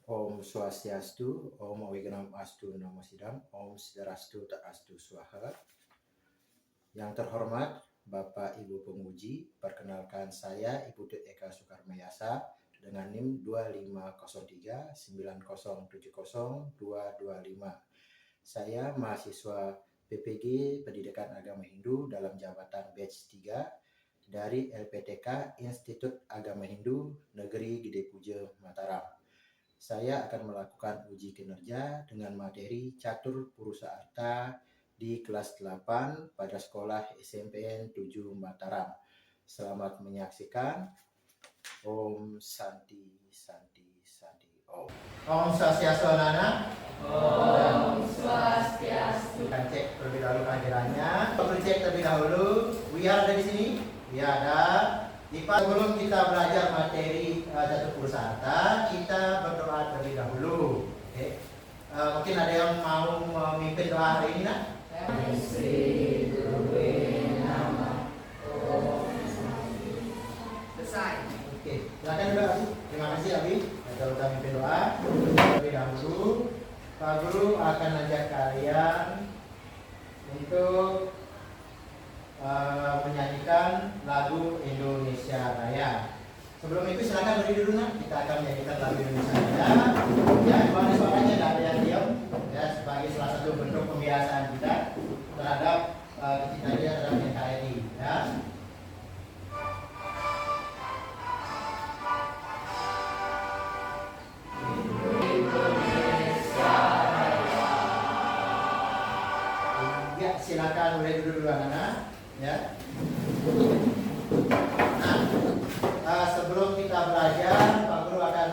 Om Swastiastu, Om Wignam Astu Namo Sidam, Om Sidrastu Taastu Swaha. Yang terhormat Bapak Ibu Penguji, perkenalkan saya Ibu Dut Eka Sukarmayasa dengan NIM 250390702225. Saya mahasiswa PPG Pendidikan Agama Hindu dalam jabatan batch 3 dari LPTK Institut Agama Hindu Negeri Gede Puja Mataram. Saya akan melakukan uji kinerja dengan materi Catur Purusa Arta di kelas 8 pada sekolah SMPN 7 Mataram. Selamat menyaksikan. Om Santi Santi Santi Om. Om Swastiastu Nana. Om Swastiastu. Kita cek terlebih dahulu kehadirannya. Perlu cek terlebih dahulu. Wia ada di sini? Wia ada. Sebelum kita belajar materi Catur Purusa Arta, kita berdoa terlebih dahulu. Okay. Mungkin ada yang mau memimpin doa hari ini, nak? Selesai. Oke, silakan dulu Abi. Terima kasih Abi. Kalau kami mimpin doa terlebih dahulu, Pak Guru akan ajak kalian untuk menyanyikan lagu Indonesia Raya. Sebelum itu silakan berdiri dulu, nak. Kita akan menyanyikan lagu Indonesia Raya. Ya, kemarin suaranya tidak ada yang diam. Ya, sebagai salah satu bentuk pembiasaan kita terhadap kecintaan dia terhadap NKRI. Ya. Ya, silakan boleh duduk dulu anak-anak. Ya. Nah, sebelum kita belajar, Pak Guru akan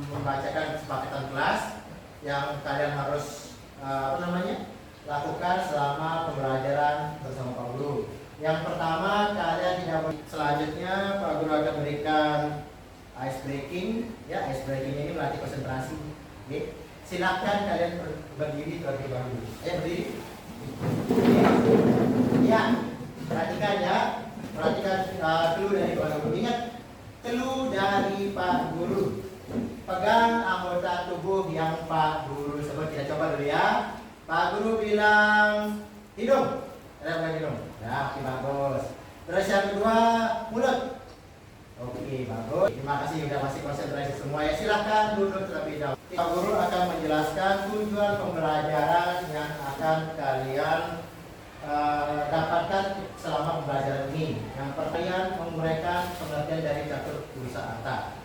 membacakan kesepakatan kelas yang kalian harus lakukan selama pembelajaran bersama Pak Guru. Yang pertama, kalian tidak boleh. Selanjutnya, Pak Guru akan berikan ice breaking. Ya, ice breaking ini melatih konsentrasi. Oke. Silakan kalian berdiri terlebih dahulu. Berdiri. Ya, perhatikan ya. Perhatikan clue dari Pak Guru. Ingat, clue dari Pak Guru. Pegang anggota tubuh yang Pak Guru sebut. Kita coba dulu ya. Pak Guru bilang hidung. Ada hidung. Ya, oke, bagus. Terus yang kedua, mulut. Oke, bagus. Terima kasih sudah masih konsentrasi semua ya. Silakan duduk terlebih dahulu. Pak Guru akan menjelaskan tujuan pembelajaran yang akan kalian dapatkan selama pembelajaran ini. Yang pertama, menguraikan pengertian dari Catur Purusa Arta.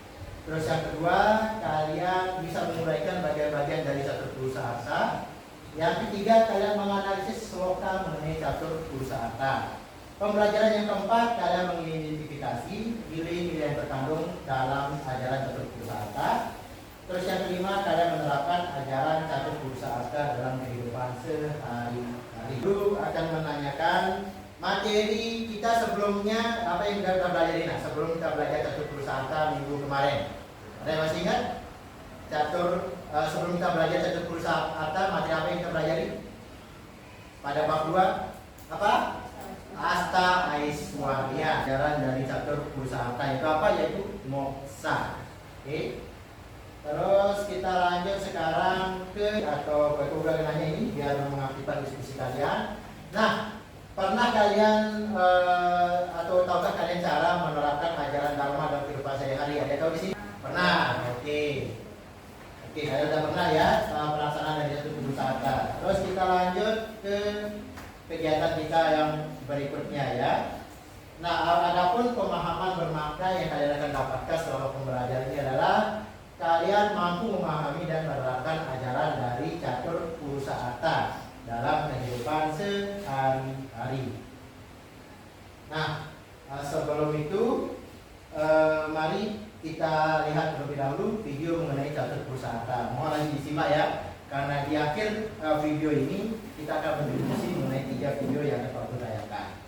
Terus yang kedua, kalian bisa menguraikan bagian-bagian dari Catur Purusa Arta. Yang ketiga, kalian menganalisis sloka mengenai Catur Purusa Arta. Pembelajaran yang keempat, kalian mengidentifikasi nilai-nilai yang terkandung dalam ajaran Catur Purusa Arta. Terus yang kelima, kalian menerapkan ajaran Catur Purusa Arta dalam kehidupan sehari-hari. Guru akan menanyakan materi kita sebelumnya, apa yang kita pelajari. Nah, sebelum kita belajar Catur Purusa Arta minggu kemarin, ada yang masih ingat? Sebelum kita belajar Catur Purusa Arta, materi apa yang kita pelajari? Pada bab 2 apa? Asta Aiswarya. Ajaran dari Catur Purusa Arta itu apa? Yaitu moksa. Oke. Terus kita lanjut sekarang ke kegugalannya ini biar mengaktifkan diskusi kalian. Nah, pernah kalian atau tahukah kalian cara menerapkan ajaran Dharma dalam kehidupan sehari-hari? Ada tahu di sini? Pernah. Oke. Oke, saya sudah pernah ya pelaksanaan dari Catur Purusa Arta. Terus kita lanjut ke kegiatan kita yang berikutnya ya. Nah, adapun pemahaman bermakna yang kalian akan dapatkan selama pembelajaran ini adalah kalian mampu memahami dan menerapkan ajaran dari Catur Purusa Arta dalam kehidupan sehari-hari. Nah, sebelum itu mari kita lihat terlebih dahulu video mengenai Catur Purusa Arta. Mohon lagi disimak ya, karena di akhir video ini kita akan berdiskusi mengenai 3 video yang akan Pak Guru tayangkan.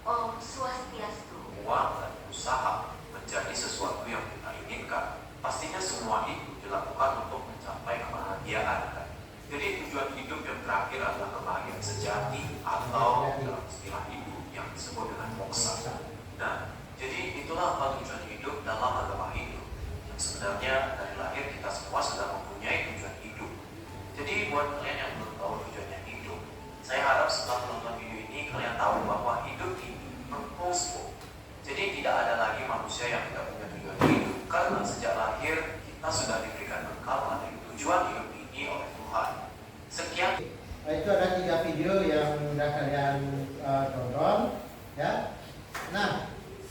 Om Swastiastu. Uang dan usaha menjadi sesuatu yang kita inginkan, pastinya semua itu dilakukan untuk mencapai kebahagiaan. Jadi tujuan hidup yang terakhir adalah kebahagiaan sejati atau dalam istilah hidup yang disebut dengan moksa. Nah,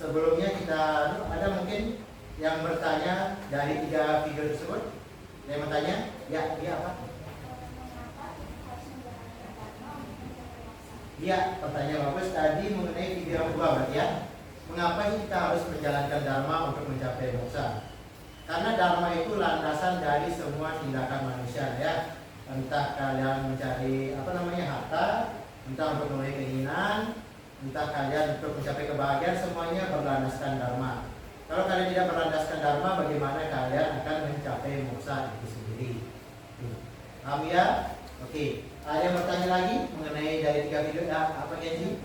sebelumnya kita ada mungkin yang bertanya dari 3 video tersebut. Yang bertanya, ya, dia apa? Iya, pertanyaan bagus tadi mengenai video yang kedua berarti ya. Mengapa sih kita harus menjalankan dharma untuk mencapai moksa? Karena dharma itu landasan dari semua tindakan manusia ya. Entah kalian mencari harta, entah untuk memenuhi keinginan, entah kalian untuk mencapai kebahagiaan, semuanya berlandaskan dharma. Kalau kalian tidak berlandaskan dharma, bagaimana kalian akan mencapai moksa itu sendiri? Paham ya? Oke. Ada yang bertanya lagi mengenai dari 3 video apa Kenji?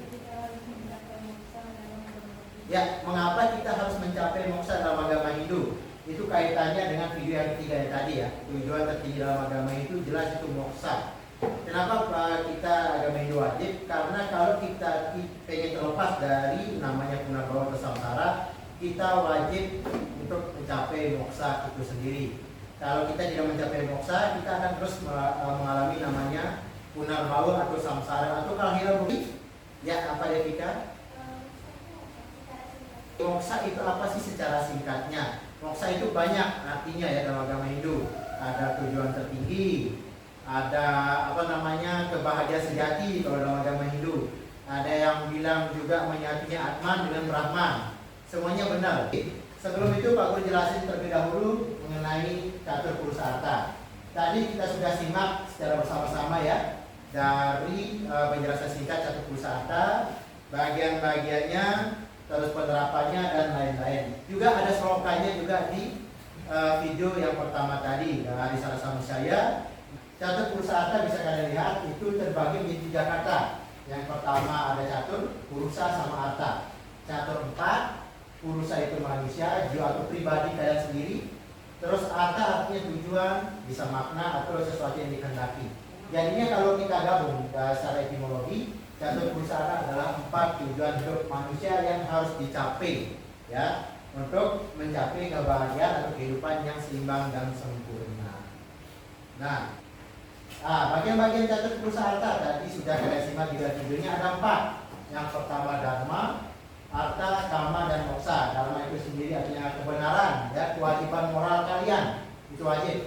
Ya, mengapa kita harus mencapai moksa dalam agama Hindu? Itu kaitannya dengan video yang ketiga yang tadi ya. Tujuan tertinggi dalam agama itu jelas itu moksa. Kenapa kita agama Hindu wajib? Karena kalau kita pengen terlepas dari namanya punarbawa atau samsara, kita wajib untuk mencapai moksa itu sendiri. Kalau kita tidak mencapai moksa, kita akan terus mengalami namanya punarbawa atau samsara atau kelahiran bumi. Ya, apa Devika? Moksa itu apa sih secara singkatnya? Moksa itu banyak artinya ya dalam agama Hindu. Ada tujuan tertinggi, ada kebahagiaan sejati kalau dalam agama Hindu. Ada yang bilang juga menyatunya Atman dengan Brahman. Semuanya benar. Sebelum itu Pak Guru jelasin terlebih dahulu mengenai catur purusa arta. Tadi kita sudah simak secara bersama-sama ya dari penjelasan singkat catur purusa arta, bagian-bagiannya, terus penerapannya dan lain-lain. Juga ada slokanya juga di video yang pertama tadi dari Sarasa saya. Catur purusa arta bisa kalian lihat itu terbagi menjadi 3 kata. Yang pertama ada catur purusa sama arta. Catur 4, purusa itu manusia, jiwa atau pribadi kalian sendiri. Terus arta artinya tujuan, bisa makna atau sesuatu yang dikehendaki. Jadinya kalau kita gabung secara etimologi, catur purusa arta adalah 4 tujuan hidup manusia yang harus dicapai ya untuk mencapai kebahagiaan atau kehidupan yang seimbang dan sempurna. Nah, bagian-bagian catur purusa arta tadi sudah kalian simak di videonya ada 4. Yang pertama dharma, arta, kama, dan moksa. Dharma itu sendiri artinya kebenaran ya, kewajiban moral kalian itu wajib.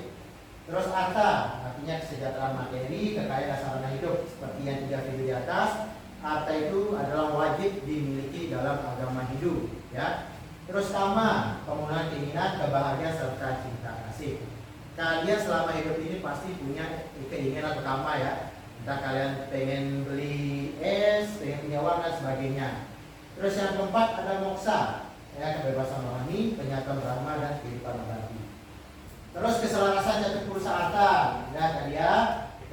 Terus arta artinya kesejahteraan materi, kekayaan sarana hidup seperti yang 3 video di atas. Arta itu adalah wajib dimiliki dalam agama Hindu ya. Terus kama, pemenuhan keinginan, kebahagiaan serta cinta kasih. Kalian selama hidup ini pasti punya keinginan atau kama ya. Entah kalian pengen beli es, pengen punya uang dan sebagainya. Terus yang keempat ada moksa ya, kebebasan rohani, penyatuan dharma dan kehidupan abadi. Terus keselarasan catur purusa arta ya tadi ya.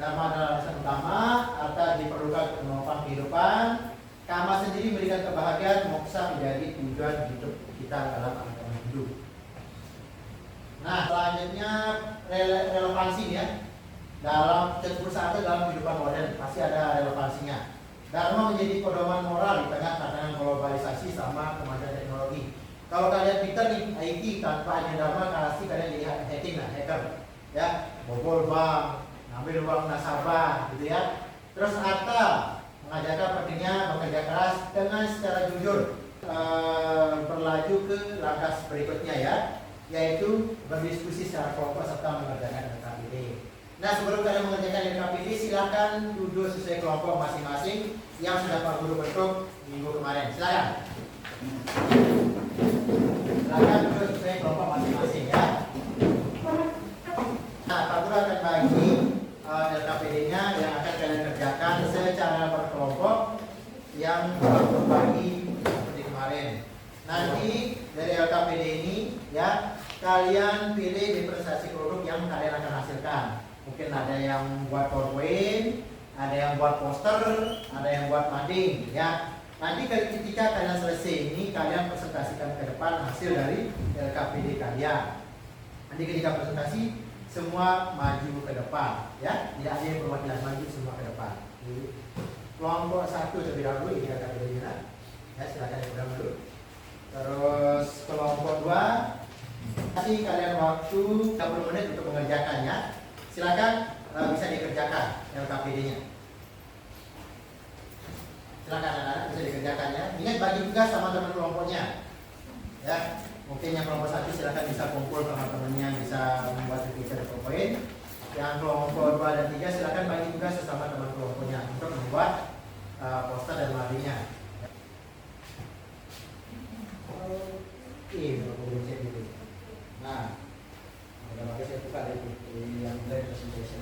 Dharma adalah alasan utama, arta diperlukan untuk menopang kehidupan, kama sendiri memberikan kebahagiaan, moksa menjadi tujuan hidup kita dalam agama Hindu. Nah, selanjutnya relevansi ya dalam catur purusa arta dalam kehidupan modern pasti ada relevansinya. Dharma menjadi pedoman moral di tengah tantangan globalisasi sama kemajuan teknologi. Kalau kalian pintar di IT tanpa adanya dharma, pasti kalian jadi hacking lah, hacker ya, bobol bank, ambil uang nasabah gitu ya. Terus arta mengajarkan pentingnya bekerja keras dengan secara jujur. Berlaju ke langkah berikutnya ya, yaitu berdiskusi secara kelompok serta mengerjakan LKPD. Nah, sebelum kalian mengerjakan LKPD silakan duduk sesuai kelompok masing-masing yang sudah Pak Guru bentuk minggu kemarin. Silakan. Silakan duduk sesuai kelompok masing-masing ya. Nah, Pak Guru akan bagi LKPD-nya yang akan kalian kerjakan secara berkelompok yang berbagi seperti kemarin. Nanti dari LKPD ini ya kalian pilih representasi produk yang kalian akan hasilkan. Mungkin ada yang buat PowerPoint, ada yang buat poster, ada yang buat mading ya. Nanti ketika kalian selesai ini kalian presentasikan ke depan hasil dari LKPD kalian. Nanti ketika presentasi semua maju ke depan ya, tidak ada yang perwakilan, maju semua ke depan. Kelompok 1 terlebih dahulu ini LKPD-nya ya, silakan yang dulu. Terus kelompok 2 kasih kalian waktu 30 menit untuk mengerjakannya. Silakan bisa dikerjakan LKPD-nya. Silakan anak-anak bisa dikerjakan ya. Ingat bagi tugas sama teman kelompoknya. Ya, mungkin yang kelompok 1 silakan bisa kumpul teman-temannya, bisa membuat revision PowerPoint. Yang kelompok 2 dan 3 silakan bagi tugas sesama teman kelompoknya untuk membuat poster dan larinya. Oke, belum cek dulu. Nah, udah pakai saya buka dari yang dari presentation.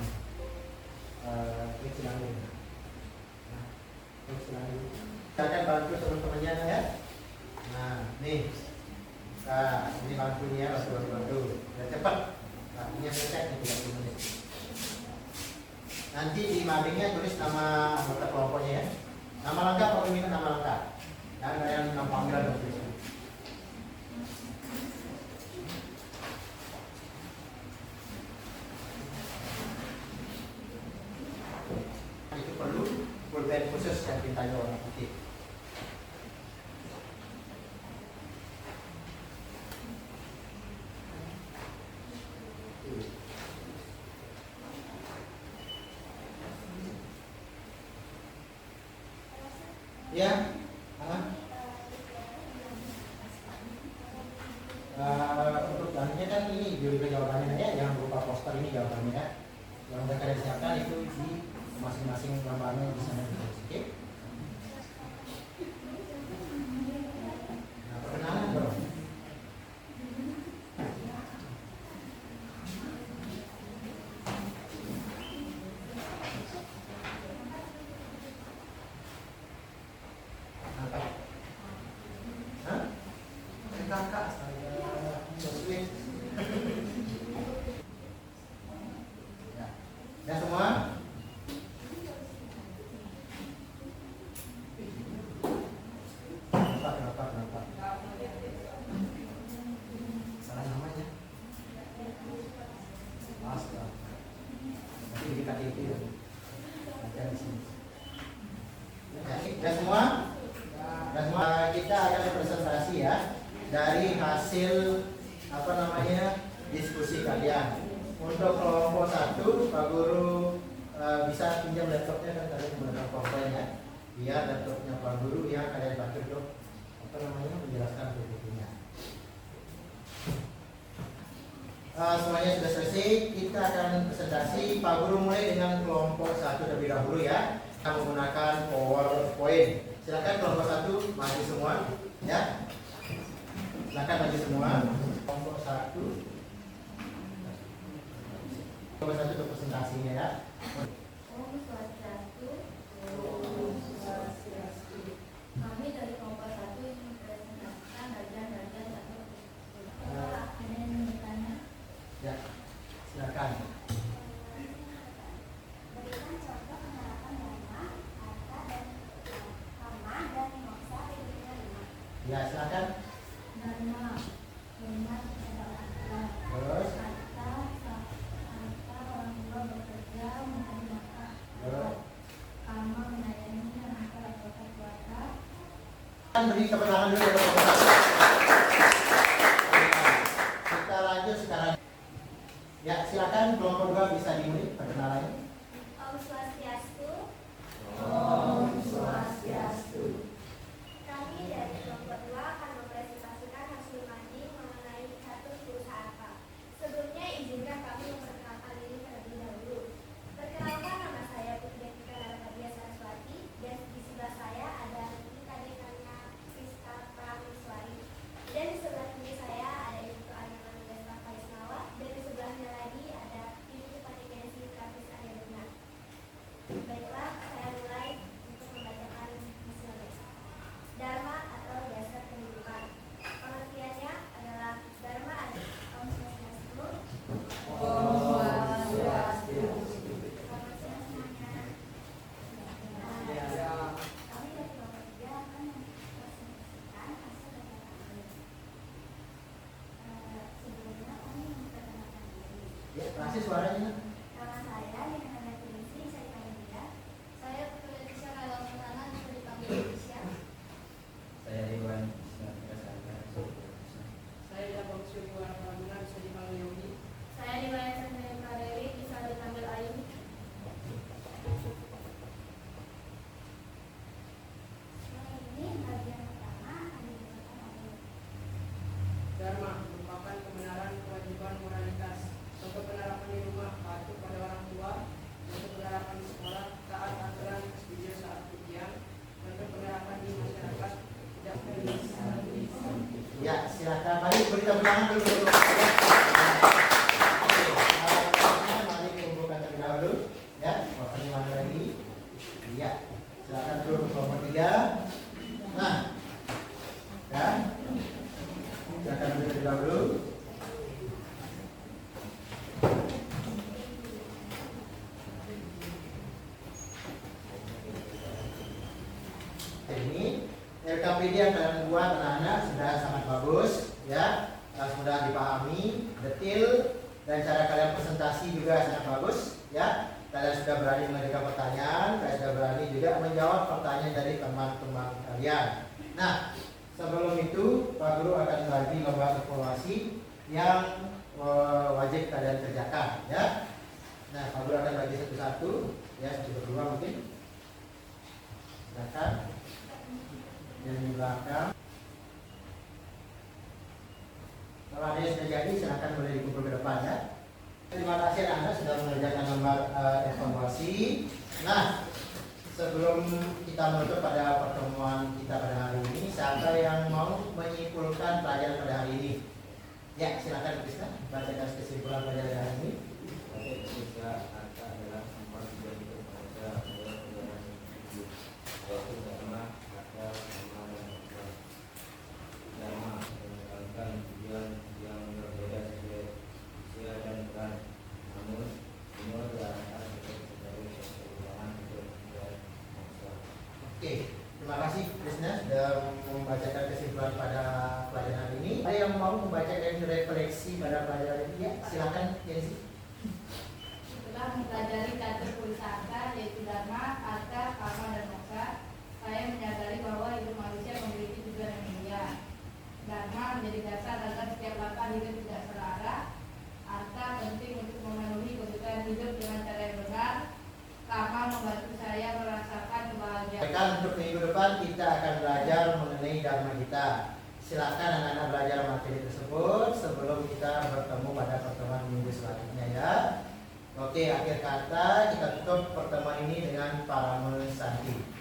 Klik silakan. Nah, klik silakan. Silakan bantu teman-temannya ya. Nah, nih. Nah, ini bantunya, bantu. Biar cepat. Nah, ini yang saya cek 30 menit. Nanti di mappingnya tulis nama anggota kelompoknya ya. Nama lengkap, kalau minta nama lengkap. Dan ada yang nama panggilan dan tulis. Itu perlu pulpen khusus yang tintanya warna putih. Ya, untuk bahannya kan ini juga jawabannya ya, yang berupa poster ini jawabannya ya. Yang udah kalian siapkan itu di masing-masing gambarnya di sana di oke. Nah, perkenalan dong. Kakak saya muslim. Ya semua. Kenapa? Salah namanya. Astaga. Nanti di KTP ya. Ada di sini. Ya semua. Dan semua kita akan presentasi ya. Dari hasil diskusi kalian. Untuk kelompok 1, Pak Guru bisa pinjam laptopnya kan kalian menggunakan PowerPoint ya. Biar laptopnya Pak Guru yang kalian bantu untuk menjelaskan PPT-nya. Semuanya sudah selesai. Kita akan presentasi. Pak Guru mulai dengan kelompok 1 terlebih dahulu ya. Kita menggunakan PowerPoint. Silakan kelompok 1 maju semua ya. Silakan maju semua. Kelompok 1. Kelompok 1 untuk presentasinya ya. Om Swastiastu. Om Swastiastu. Kami dari kelompok 1 ingin mempresentasikan bagian-bagian satu. Ada yang bertanya? Ya, silakan. Berikan contoh penerapan dharma, arta, dan karma dan moksa di lima. Ya, silakan. Dharma, hormat kepada orang tua. Terus. Harta orang tua bekerja mencari nafkah. Terus. Karma menyayangi orang tua atau keluarga. Beri tepuk tangan dulu ya, kelompok 1. Kita lanjut sekarang. Ya, silakan kelompok 2 bisa dimulai perkenalannya. Om Swastiastu. Om Swastiastu. Kami dari kelompok 2 akan mempresentasikan hasil banding mengenai status perusahaan Pak. Sebelumnya izinkan kami memperkenalkan diri terlebih dahulu. Perkenalkan, nama saya Putri Kadia Saraswati dan di sebelah saya ada Rika Dekanya Rizka Prameswari. Dan di sebelah kiri saya ada Ibu Anima Nugasta Kaisnawa dan di sebelahnya lagi ada Ibu Patikensi Kapis Aryaduna. Baiklah, saya mulai untuk membacakan hasilnya. Dharma atau dasar kehidupan. Pengertiannya adalah Dharma adalah Om Swastiastu. Om Swastiastu. Selamat siang semuanya. Kami dari kelompok 3 akan mempresentasikan hasil data kami. Sebelumnya kami memperkenalkan diri. Ya, kasih suaranya. Nama saya Nina Natriisi, saya Kandia. Saya Felicia Kalausana, bisa dipanggil Felicia. Saya Ridwan. Saya Dapat Syukur Ramadhan, bisa dipanggil Yogi. Saya Nilai Sendiri Kareli, bisa dipanggil Ayu. Nah, ini bagian pertama akan dibacakan oleh Dharma merupakan kebenaran, kewajiban, moralitas. Contoh penerapan di rumah, patuh pada orang tua. Contoh penerapan di sekolah, taat aturan, setuju saat ujian. Contoh penerapan di masyarakat, tidak egois. Ya, silakan. Mari beri tepuk tangan dulu untuk ya. Mari kumpulkan terlebih dahulu. Ya, waktunya mana lagi? Iya. Silakan turun ke nomor 3. Nah, ya. Silakan duduk terlebih dahulu. Ini LKPD yang kalian buat anak-anak sudah sangat bagus, ya, sudah dipahami, detail, dan cara kalian presentasi juga sangat bagus, ya. Kalian sudah berani mengajukan pertanyaan, kalian sudah berani juga menjawab pertanyaan dari teman-teman kalian. Nah, sebelum itu Pak Guru akan bagi lomba evaluasi yang wajib kalian kerjakan, ya. Nah, Pak Guru akan bagi satu-satu, ya, satu berdua mungkin. Silakan. Yang di belakang. Kalau ada yang sudah jadi, silakan boleh dikumpul ke depan, ya. Terima kasih anak-anak sudah mengerjakan lembar evaluasi. Nah, sebelum kita menutup pada pertemuan kita pada hari ini, siapa yang mau menyimpulkan pelajaran pada hari ini? Ya, silakan Krisna, bacakan kesimpulan pelajaran hari ini. Ketika kata adalah tempat yang terbaca adalah pelajaran hidup. Suatu dharma kata sama dan kata. Dharma menjalankan tujuan yang berbeda sesuai usia dan peran. Namun semua diarahkan untuk mencari keseluruhan untuk tujuan bangsa. Oke, terima kasih Krisna sudah membacakan kesimpulan pada pelajaran hari ini. Ada yang mau membacakan refleksi pada pelajaran ini? Ya, silakan Jensi. Setelah mempelajari catur pusaka yaitu dharma, arta, karma, dan moksha, saya menyadari bahwa hidup manusia memiliki tujuan yang mulia. Dharma menjadi dasar agar setiap langkah hidup tidak salah. Arta penting untuk memenuhi kebutuhan hidup dengan cara yang benar. Karma membantu saya merasakan kebahagiaan. Untuk minggu depan kita akan belajar mengenai dharma kita. Silakan anak-anak belajar materi tersebut sebelum kita bertemu pada pertemuan minggu selanjutnya, ya. Oke, akhir kata kita tutup pertemuan ini dengan Parame Santi.